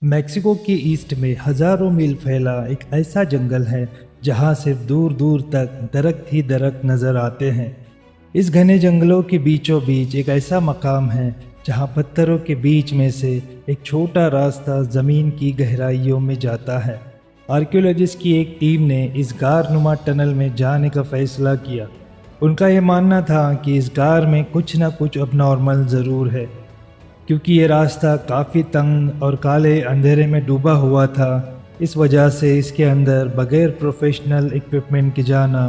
Mexico के east में हजारों मील फैला एक ऐसा जंगल है जहां सिर्फ दूर दूर तक दरख्त ही दरख्त नजर आते हैं। इस घने जंगलों के बीचों बीच एक ऐसा मकाम है जहां पत्थरों के बीच में से एक छोटा रास्ता जमीन की गहराइयों में जाता है। आर्कियोलॉजिस्ट की एक टीम ने इस गारनुमा टनल में जाने का फैसला किया। उनका यह मानना था कि इस गार में कुछ न कुछ अबनॉर्मल ज़रूर है, क्योंकि ये रास्ता काफ़ी तंग और काले अंधेरे में डूबा हुआ था। इस वजह से इसके अंदर बगैर प्रोफेशनल इक्विपमेंट के जाना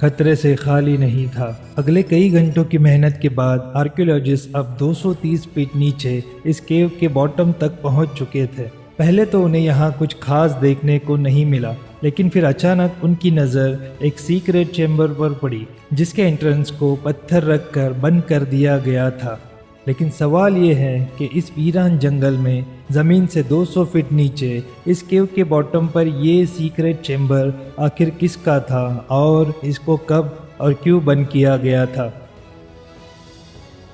खतरे से खाली नहीं था। अगले कई घंटों की मेहनत के बाद आर्कियोलॉजिस्ट अब 230 फीट नीचे इस केव के बॉटम तक पहुंच चुके थे। पहले तो उन्हें यहाँ कुछ खास देखने को नहीं मिला, लेकिन फिर अचानक उनकी नज़र एक सीक्रेट चैम्बर पर पड़ी जिसके एंट्रेंस को पत्थर रखकर बंद कर दिया गया था। लेकिन सवाल ये है कि इस वीरान जंगल में ज़मीन से 200 फीट नीचे इस केव के बॉटम पर ये सीक्रेट चैम्बर आखिर किसका था और इसको कब और क्यों बंद किया गया था।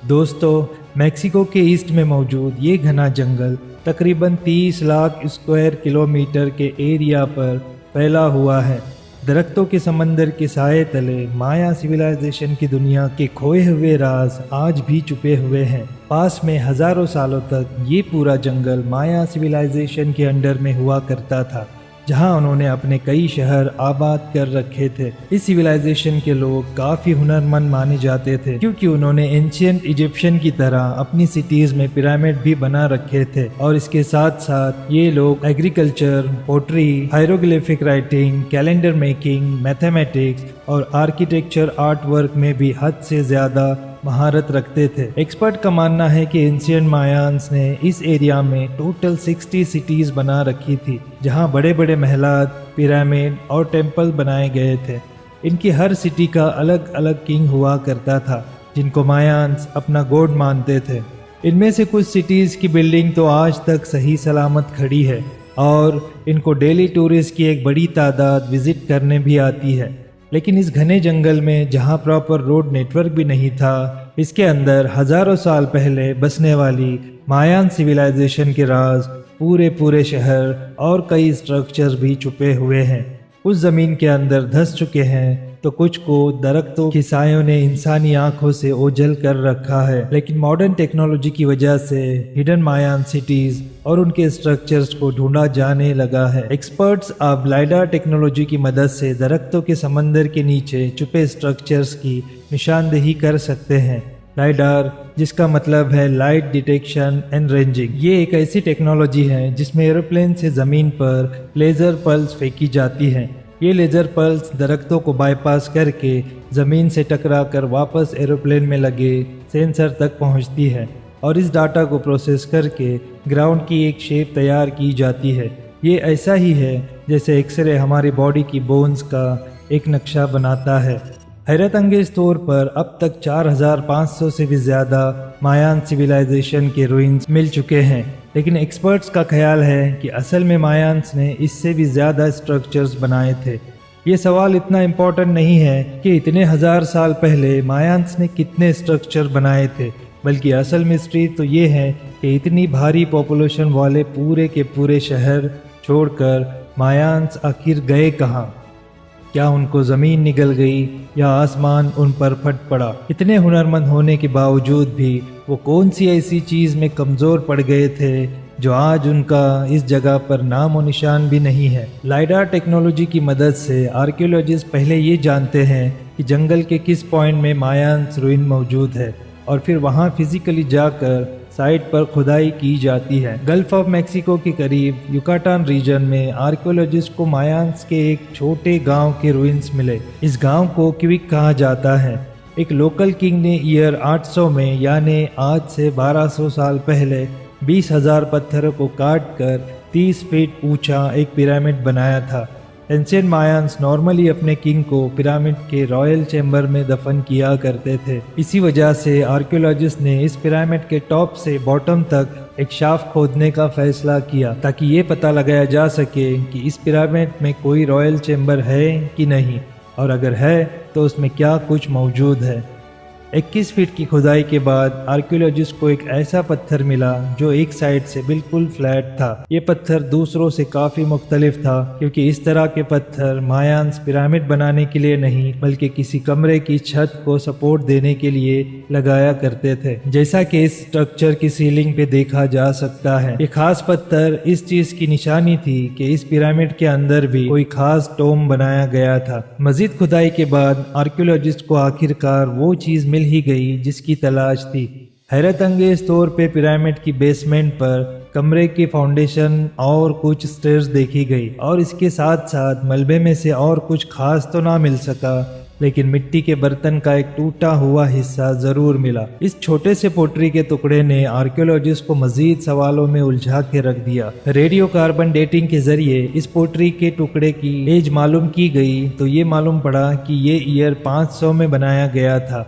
दोस्तों, मेक्सिको के ईस्ट में मौजूद ये घना जंगल तकरीबन 30 लाख स्क्वायर किलोमीटर के एरिया पर फैला हुआ है। दरख्तों के समंदर के साए तले माया सिविलाइजेशन की दुनिया के खोए हुए राज आज भी छुपे हुए हैं। पास में हजारों सालों तक ये पूरा जंगल माया सिविलाइजेशन के अंडर में हुआ करता था, जहां उन्होंने अपने कई शहर आबाद कर रखे थे। इस सिविलाइजेशन के लोग काफ़ी हुनरमंद माने जाते थे, क्योंकि उन्होंने एंशियंट इजिप्शियन की तरह अपनी सिटीज़ में पिरामिड भी बना रखे थे। और इसके साथ साथ ये लोग agriculture, pottery, hieroglyphic writing, calendar making, mathematics और आर्किटेक्चर आर्ट वर्क में भी हद से ज़्यादा महारत रखते थे। एक्सपर्ट का मानना है कि एंशियंट मायान्स ने इस एरिया में टोटल 60 सिटीज बना रखी थी, जहां बड़े बड़े महलात, पिरामिड और टेम्पल बनाए गए थे। इनकी हर सिटी का अलग अलग किंग हुआ करता था, जिनको मायान्स अपना गॉड मानते थे। इनमें से कुछ सिटीज की बिल्डिंग तो आज तक सही सलामत खड़ी है और इनको डेली टूरिस्ट की एक बड़ी तादाद विजिट करने भी आती है। लेकिन इस घने जंगल में जहाँ प्रॉपर रोड नेटवर्क भी नहीं था, इसके अंदर हजारों साल पहले बसने वाली मायान सिविलाइजेशन के राज, पूरे शहर और कई स्ट्रक्चर्स भी छुपे हुए हैं। उस जमीन के अंदर धंस चुके हैं तो कुछ को दरख्तों की सायों ने इंसानी आंखों से ओझल कर रखा है। लेकिन मॉडर्न टेक्नोलॉजी की वजह से हिडन मायान सिटीज और उनके स्ट्रक्चर्स को ढूंढा जाने लगा है। एक्सपर्ट्स अब लाइडार टेक्नोलॉजी की मदद से दरख्तों के समंदर के नीचे छुपे स्ट्रक्चर्स की निशानदेही कर सकते हैं। लाइडार, जिसका मतलब है लाइट डिटेक्शन एंड रेंजिंग, ये एक ऐसी टेक्नोलॉजी है जिसमें एरोप्लेन से ज़मीन पर लेज़र पल्स फेंकी जाती हैं। ये लेज़र पल्स दरख्तों को बाईपास करके ज़मीन से टकरा कर वापस एरोप्लेन में लगे सेंसर तक पहुंचती है और इस डाटा को प्रोसेस करके ग्राउंड की एक शेप तैयार की जाती है। ये ऐसा ही है जैसे एक्सरे हमारी बॉडी की बोन्स का एक नक्शा बनाता है। हैरत अंगेज तौर पर अब तक 4500 से भी ज़्यादा मायान सिविलाइजेशन के रूइंस मिल चुके हैं, लेकिन एक्सपर्ट्स का ख्याल है कि असल में मायान्स ने इससे भी ज़्यादा स्ट्रक्चर्स बनाए थे। ये सवाल इतना इम्पोर्टेंट नहीं है कि इतने हज़ार साल पहले मायान्स ने कितने स्ट्रक्चर बनाए थे, बल्कि असल मिस्ट्री तो ये है कि इतनी भारी पॉपुलेशन वाले पूरे के पूरे शहर छोड़कर मायान्स आखिर गए कहाँ। क्या उनको ज़मीन निगल गई या आसमान उन पर फट पड़ा? इतने हुनरमंद होने के बावजूद भी वो कौन सी ऐसी चीज़ में कमज़ोर पड़ गए थे जो आज उनका इस जगह पर नाम और निशान भी नहीं है। लाइडार टेक्नोलॉजी की मदद से आर्कियोलॉजिस्ट पहले ये जानते हैं कि जंगल के किस पॉइंट में मायान्स रूइन मौजूद है और फिर वहाँ फिजिकली जाकर साइट पर खुदाई की जाती है। गल्फ ऑफ मेक्सिको के करीब युकाटान रीजन में आर्कियोलॉजिस्ट को मायान्स के एक छोटे गांव के रूइंस मिले। इस गांव को क्विक कहा जाता है। एक लोकल किंग ने ईयर 800 में, यानी आज से 1200 साल पहले 20,000 पत्थरों को काट कर 30 फीट ऊंचा एक पिरामिड बनाया था। एंशिएंट मायान्स नॉर्मली अपने किंग को पिरामिड के रॉयल चैम्बर में दफन किया करते थे। इसी वजह से आर्कियोलॉजिस्ट ने इस पिरामिड के टॉप से बॉटम तक एक शाफ्ट खोदने का फैसला किया, ताकि ये पता लगाया जा सके कि इस पिरामिड में कोई रॉयल चैम्बर है कि नहीं, और अगर है तो उसमें क्या कुछ मौजूद है। 21 फीट की खुदाई के बाद आर्कियोलॉजिस्ट को एक ऐसा पत्थर मिला जो एक साइड से बिल्कुल फ्लैट था। ये पत्थर दूसरों से काफी मुख्तलिफ था क्योंकि इस तरह के पत्थर मायान्स पिरामिड बनाने के लिए नहीं बल्कि किसी कमरे की छत को सपोर्ट देने के लिए लगाया करते थे, जैसा कि इस स्ट्रक्चर की सीलिंग पे देखा जा सकता है। ये खास पत्थर इस चीज की निशानी थी कि इस पिरामिड के अंदर भी कोई खास टोम बनाया गया था। मजीद खुदाई के बाद आर्कियोलॉजिस्ट को आखिरकार वो चीज मिल ही गई जिसकी तलाश थी। हैरत अंगेज तौर पे पिरामिड की बेसमेंट पर कमरे की फाउंडेशन और कुछ स्टेयर्स देखी गई और इसके साथ साथ मलबे में से और कुछ खास तो ना मिल सका, लेकिन मिट्टी के बर्तन का एक टूटा हुआ हिस्सा जरूर मिला। इस छोटे से पोटरी के टुकड़े ने आर्कियोलॉजिस्ट को मजीद सवालों में उलझा के रख दिया। रेडियो कार्बन डेटिंग के जरिए इस पोटरी के टुकड़े की एज मालूम की गई तो ये मालूम पड़ा कि ये ईयर 500 में बनाया गया था,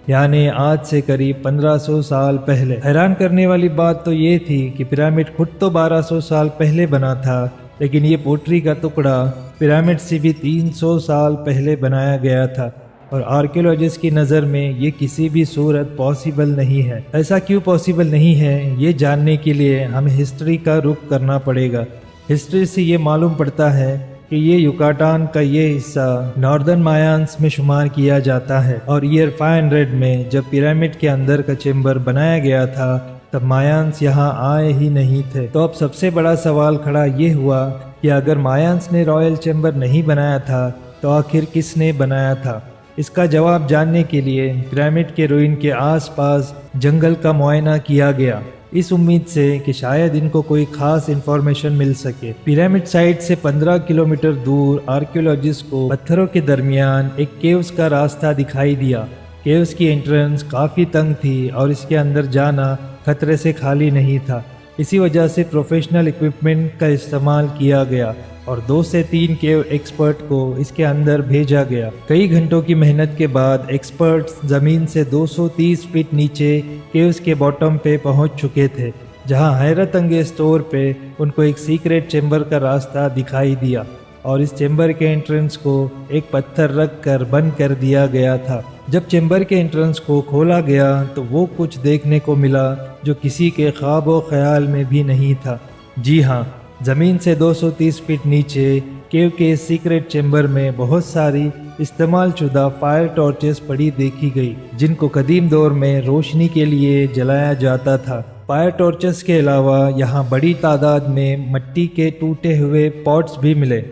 यानी आज से करीब 1500 साल पहले। हैरान करने वाली बात तो ये थी कि पिरामिड खुद तो 1200 साल पहले बना था, लेकिन ये पोटरी का टुकड़ा पिरामिड से भी 300 साल पहले बनाया गया था और आर्कियोलॉजिस्ट की नज़र में ये किसी भी सूरत पॉसिबल नहीं है। ऐसा क्यों पॉसिबल नहीं है, ये जानने के लिए हमें हिस्ट्री का रुख करना पड़ेगा। हिस्ट्री से ये मालूम पड़ता है कि ये युकाटान का ये हिस्सा नॉर्दर्न मायान्स में शुमार किया जाता है और ईयर 500 में जब पिरामिड के अंदर का चेम्बर बनाया गया था तब मायान्स यहाँ आए ही नहीं थे। तो अब सबसे बड़ा सवाल खड़ा ये हुआ कि अगर मायान्स ने रॉयल चेम्बर नहीं बनाया था तो आखिर किसने बनाया था। इसका जवाब जानने के लिए पिरामिड के रुइन के आसपास जंगल का मुआयना किया गया, इस उम्मीद से कि शायद इनको कोई खास इंफॉर्मेशन मिल सके। पिरामिड साइट से 15 किलोमीटर दूर आर्कियोलॉजिस्ट को पत्थरों के दरमियान एक केव्स का रास्ता दिखाई दिया। केव्स की एंट्रेंस काफ़ी तंग थी और इसके अंदर जाना खतरे से खाली नहीं था। इसी वजह से प्रोफेशनल इक्विपमेंट का इस्तेमाल किया गया और 2 से 3 केव एक्सपर्ट को इसके अंदर भेजा गया। कई घंटों की मेहनत के बाद एक्सपर्ट्स ज़मीन से 230 फीट नीचे केव्स के बॉटम पे पहुंच चुके थे, जहां हैरत अंगेज तौर पे उनको एक सीक्रेट चेम्बर का रास्ता दिखाई दिया और इस चेम्बर के एंट्रेंस को एक पत्थर रख कर बंद कर दिया गया था। जब चेम्बर के एंट्रेंस को खोला गया तो वो कुछ देखने को मिला जो किसी के ख्वाबो ख्याल में भी नहीं था। जी हाँ, ज़मीन से 230 फीट नीचे केव के सीक्रेट चेम्बर में बहुत सारी इस्तेमाल शुदा फायर टॉर्चेस पड़ी देखी गई, जिनको कदीम दौर में रोशनी के लिए जलाया जाता था। फायर टॉर्चेस के अलावा यहाँ बड़ी तादाद में मिट्टी के टूटे हुए पॉट्स भी मिले।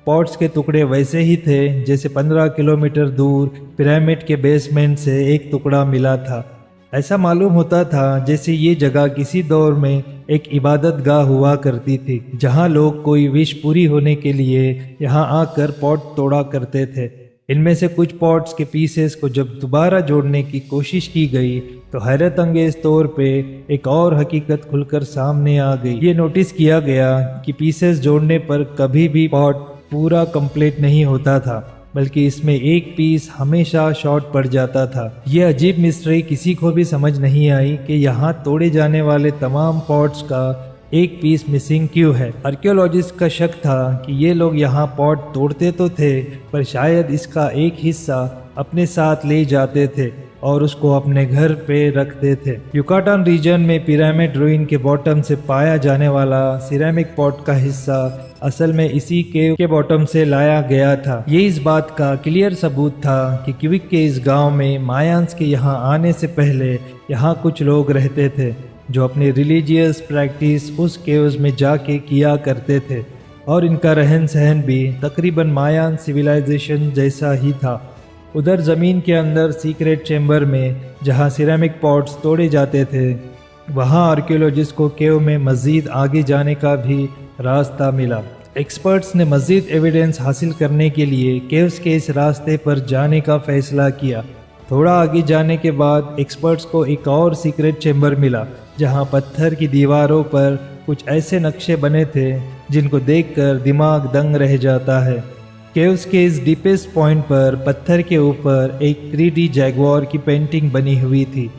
पॉट्स के टुकड़े वैसे ही थे जैसे 15 किलोमीटर दूर पिरामिड के बेसमेंट से एक टुकड़ा मिला था। ऐसा मालूम होता था जैसे ये जगह किसी दौर में एक इबादत गाह हुआ करती थी, जहाँ लोग कोई विश पूरी होने के लिए यहाँ आकर पॉट तोड़ा करते थे। इनमें से कुछ पॉट्स के पीसेस को जब दोबारा जोड़ने की कोशिश की गई तो हैरत अंगेज तौर पे एक और हकीकत खुलकर सामने आ गई। ये नोटिस किया गया कि पीसेस जोड़ने पर कभी भी पॉट पूरा कंप्लीट नहीं होता था, बल्कि इसमें एक पीस हमेशा शॉर्ट पड़ जाता था। यह अजीब मिस्ट्री किसी को भी समझ नहीं आई कि यहाँ तोड़े जाने वाले तमाम पॉट्स का एक पीस मिसिंग क्यों है। आर्कियोलॉजिस्ट का शक था कि ये लोग यहाँ पॉट तोड़ते तो थे पर शायद इसका एक हिस्सा अपने साथ ले जाते थे और उसको अपने घर पे रखते थे। युकाटान रीजन में पिरामिड रुइन के बॉटम से पाया जाने वाला सिरेमिक पॉट का हिस्सा असल में इसी केव के बॉटम से लाया गया था। ये इस बात का क्लियर सबूत था कि क्विक के इस गांव में मायान्स के यहाँ आने से पहले यहाँ कुछ लोग रहते थे जो अपनी रिलीजियस प्रैक्टिस उस केव्स में जाके किया करते थे और इनका रहन सहन भी तकरीबन मायान सिविलाइजेशन जैसा ही था। उधर ज़मीन के अंदर सीक्रेट चेम्बर में जहाँ सिरेमिक पॉट्स तोड़े जाते थे, वहाँ आर्कियोलॉजिस्ट को केव में मज़ीद आगे जाने का भी रास्ता मिला। एक्सपर्ट्स ने मज़ीद एविडेंस हासिल करने के लिए केव्स के इस रास्ते पर जाने का फैसला किया। थोड़ा आगे जाने के बाद एक्सपर्ट्स को एक और सीक्रेट चेम्बर मिला, जहाँ पत्थर की दीवारों पर कुछ ऐसे नक्शे बने थे जिनको देखकर दिमाग दंग रह जाता है। केव्स के इस डीपेस्ट पॉइंट पर पत्थर के ऊपर एक 3D जैगुआर की पेंटिंग बनी हुई थी।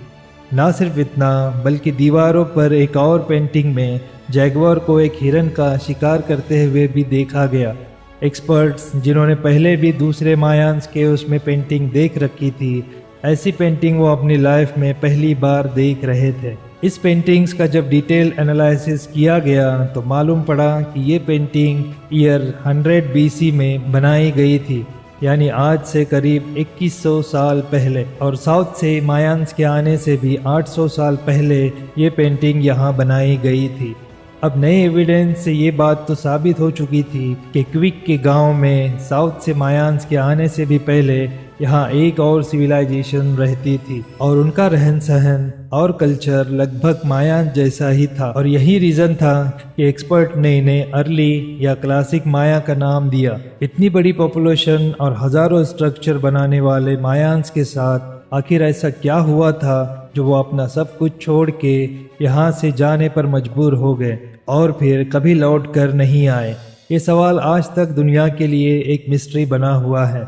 ना सिर्फ इतना बल्कि दीवारों पर एक और पेंटिंग में जैगुआर को एक हिरन का शिकार करते हुए भी देखा गया। एक्सपर्ट्स जिन्होंने पहले भी दूसरे मायान्स केव्स में पेंटिंग देख रखी थी, ऐसी पेंटिंग वो अपनी लाइफ में पहली बार देख रहे थे। इस पेंटिंग्स का जब डिटेल एनालिसिस किया गया तो मालूम पड़ा कि ये पेंटिंग ईयर 100 BC में बनाई गई थी, यानी आज से करीब 2100 साल पहले। और साउथ से मायान्स के आने से भी 800 साल पहले ये पेंटिंग यहाँ बनाई गई थी। अब नए एविडेंस से ये बात तो साबित हो चुकी थी कि क्विक के गांव में साउथ से मायान्स के आने से भी पहले यहाँ एक और सिविलाइजेशन रहती थी और उनका रहन सहन और कल्चर लगभग मायान जैसा ही था। और यही रीज़न था कि एक्सपर्ट ने इन्हें अर्ली या क्लासिक माया का नाम दिया। इतनी बड़ी पॉपुलेशन और हज़ारों स्ट्रक्चर बनाने वाले मायान्स के साथ आखिर ऐसा क्या हुआ था जो वो अपना सब कुछ छोड़ के यहाँ से जाने पर मजबूर हो गए और फिर कभी लौट कर नहीं आए? ये सवाल आज तक दुनिया के लिए एक मिस्ट्री बना हुआ है।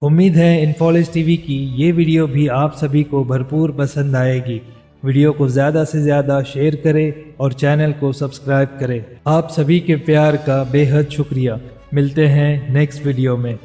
उम्मीद है इन्फोलिस टीवी की ये वीडियो भी आप सभी को भरपूर पसंद आएगी। वीडियो को ज़्यादा से ज़्यादा शेयर करें और चैनल को सब्सक्राइब करें। आप सभी के प्यार का बेहद शुक्रिया। मिलते हैं नेक्स्ट वीडियो में।